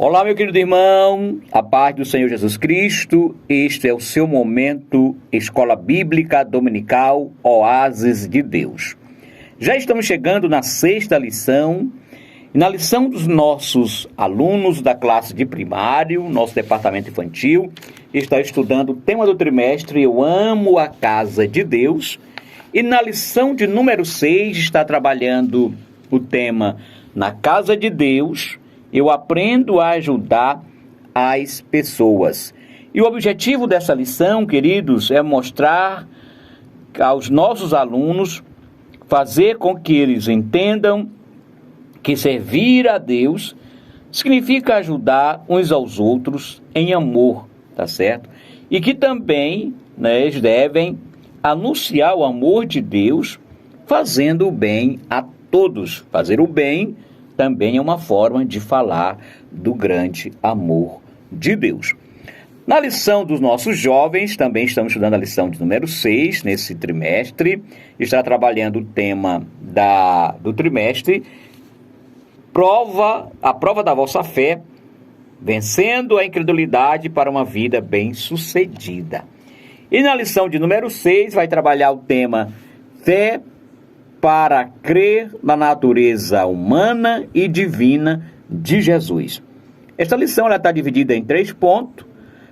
Olá, meu querido irmão, a paz do Senhor Jesus Cristo. Este é o seu momento Escola Bíblica Dominical Oásis de Deus. Já estamos chegando na 6ª lição, e na lição dos nossos alunos da classe de primário, nosso departamento infantil, está estudando o tema do trimestre Eu Amo a Casa de Deus, e na lição de número 6 está trabalhando o tema Na Casa de Deus, eu aprendo a ajudar as pessoas. E o objetivo dessa lição, queridos, é mostrar aos nossos alunos, fazer com que eles entendam que servir a Deus significa ajudar uns aos outros em amor, tá certo? E que também, eles devem anunciar o amor de Deus fazendo o bem a todos. Fazer o bem também é uma forma de falar do grande amor de Deus. Na lição dos nossos jovens, também estamos estudando a lição de número 6, nesse trimestre. Está trabalhando o tema do trimestre, a prova da vossa fé, vencendo a incredulidade para uma vida bem-sucedida. E na lição de número 6, vai trabalhar o tema fé para crer na natureza humana e divina de Jesus. Esta lição está dividida em 3 pontos.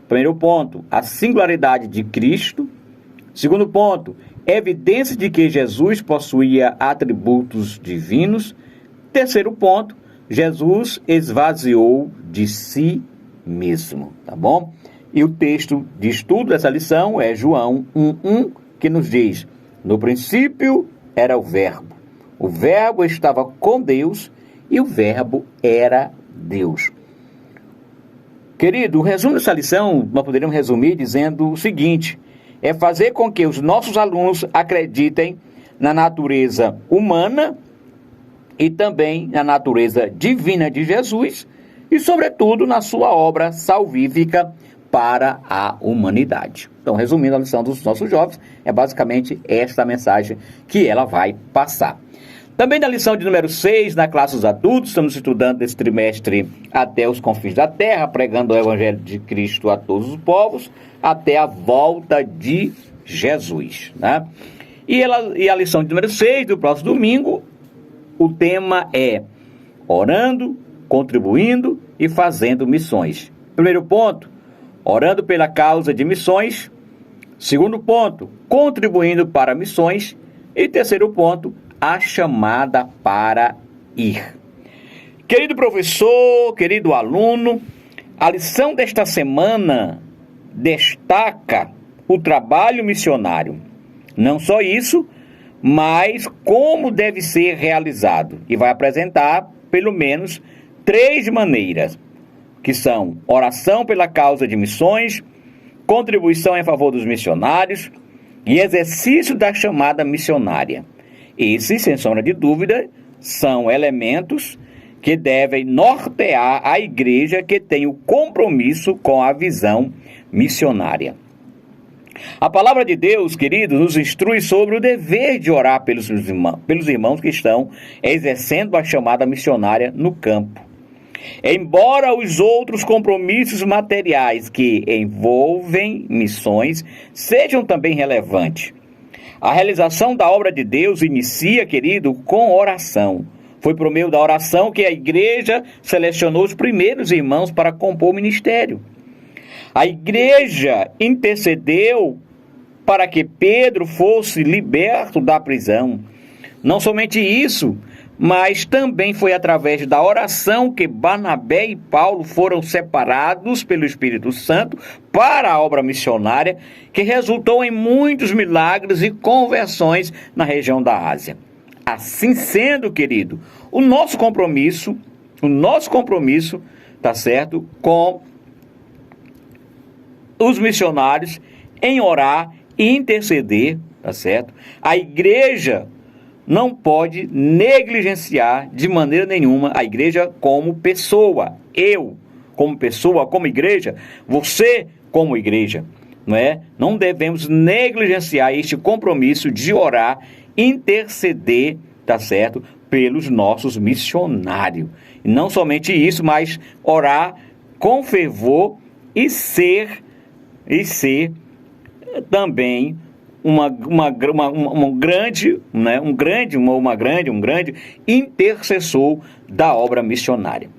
Primeiro ponto, a singularidade de Cristo. Segundo ponto, evidência de que Jesus possuía atributos divinos. Terceiro ponto, Jesus esvaziou de si mesmo, tá bom? E o texto de estudo dessa lição é João 1:1, que nos diz: no princípio era o Verbo estava com Deus e o Verbo era Deus. Querido, o resumo dessa lição, nós poderíamos resumir dizendo o seguinte: é fazer com que os nossos alunos acreditem na natureza humana e também na natureza divina de Jesus e, sobretudo, na sua obra salvífica para a humanidade. Então, resumindo a lição dos nossos jovens, é basicamente esta mensagem que ela vai passar. Também na lição de número 6, na classe dos adultos, estamos estudando esse trimestre Até os Confins da Terra, pregando o Evangelho de Cristo a todos os povos, até a volta de Jesus, né? E a lição de número 6, do próximo domingo, o tema é orando, contribuindo e fazendo missões. Primeiro ponto, orando pela causa de missões. Segundo ponto, contribuindo para missões. E terceiro ponto, a chamada para ir. Querido professor, querido aluno, a lição desta semana destaca o trabalho missionário. Não só isso, mas como deve ser realizado. E vai apresentar, pelo menos, 3 maneiras, que são oração pela causa de missões, contribuição em favor dos missionários e exercício da chamada missionária. Esses, sem sombra de dúvida, são elementos que devem nortear a igreja que tem o compromisso com a visão missionária. A palavra de Deus, queridos, nos instrui sobre o dever de orar pelos irmãos que estão exercendo a chamada missionária no campo. Embora os outros compromissos materiais que envolvem missões sejam também relevantes, a realização da obra de Deus inicia, querido, com oração. Foi por meio da oração que a igreja selecionou os primeiros irmãos para compor o ministério. A igreja intercedeu para que Pedro fosse liberto da prisão. Não somente isso, mas também foi através da oração que Barnabé e Paulo foram separados pelo Espírito Santo para a obra missionária, que resultou em muitos milagres e conversões na região da Ásia. Assim sendo, querido, o nosso compromisso, tá certo, com os missionários em orar e interceder, tá certo? A igreja não pode negligenciar de maneira nenhuma a igreja como pessoa. Eu, como pessoa, como igreja, você, como igreja, não é? Não devemos negligenciar este compromisso de orar, interceder, tá certo? Pelos nossos missionários. Não somente isso, mas orar com fervor e ser também um grande intercessor da obra missionária.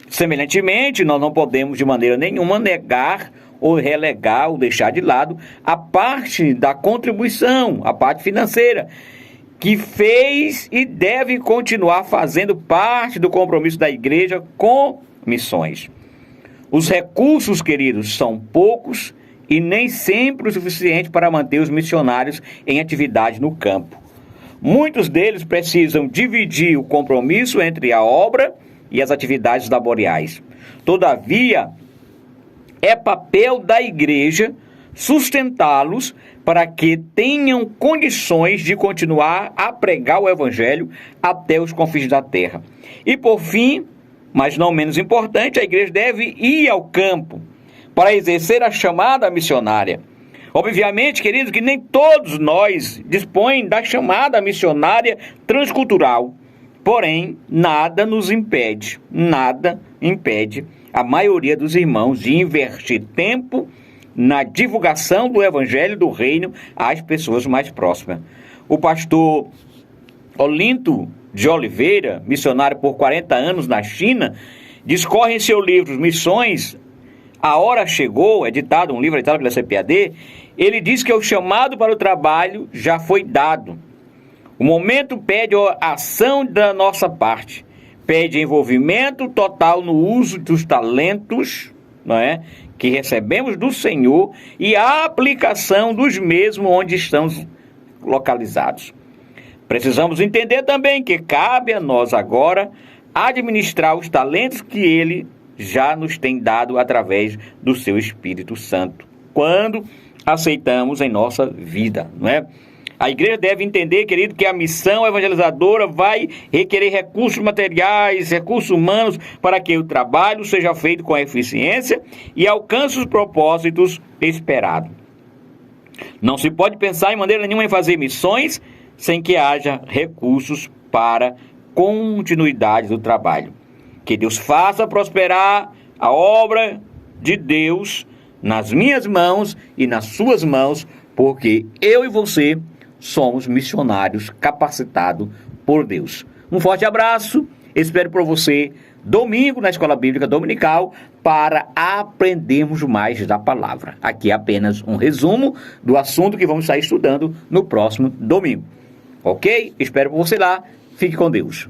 Semelhantemente, nós não podemos de maneira nenhuma negar ou relegar ou deixar de lado a parte da contribuição, a parte financeira, que fez e deve continuar fazendo parte do compromisso da igreja com missões. Os recursos, queridos, são poucos e nem sempre o suficiente para manter os missionários em atividade no campo. Muitos deles precisam dividir o compromisso entre a obra e as atividades laboriais. Todavia, é papel da igreja sustentá-los para que tenham condições de continuar a pregar o evangelho até os confins da terra. E por fim, mas não menos importante, a igreja deve ir ao campo para exercer a chamada missionária. Obviamente, queridos, que nem todos nós dispõem da chamada missionária transcultural. Porém, nada impede a maioria dos irmãos de investir tempo na divulgação do evangelho do reino às pessoas mais próximas. O pastor Olinto de Oliveira, missionário por 40 anos na China, discorre em seu livro Missões, A Hora Chegou, um livro editado pela CPAD. Ele diz que o chamado para o trabalho já foi dado. O momento pede a ação da nossa parte, pede envolvimento total no uso dos talentos, não é, que recebemos do Senhor e a aplicação dos mesmos onde estamos localizados. Precisamos entender também que cabe a nós agora administrar os talentos que Ele já nos tem dado através do seu Espírito Santo, quando aceitamos em nossa vida, não é? A igreja deve entender, querido, que a missão evangelizadora vai requerer recursos materiais, recursos humanos, para que o trabalho seja feito com eficiência e alcance os propósitos esperados. Não se pode pensar em maneira nenhuma em fazer missões sem que haja recursos para continuidade do trabalho. Que Deus faça prosperar a obra de Deus nas minhas mãos e nas suas mãos, porque eu e você somos missionários capacitados por Deus. Um forte abraço, espero por você domingo na Escola Bíblica Dominical para aprendermos mais da palavra. Aqui é apenas um resumo do assunto que vamos estar estudando no próximo domingo. Ok? Espero por você lá. Fique com Deus.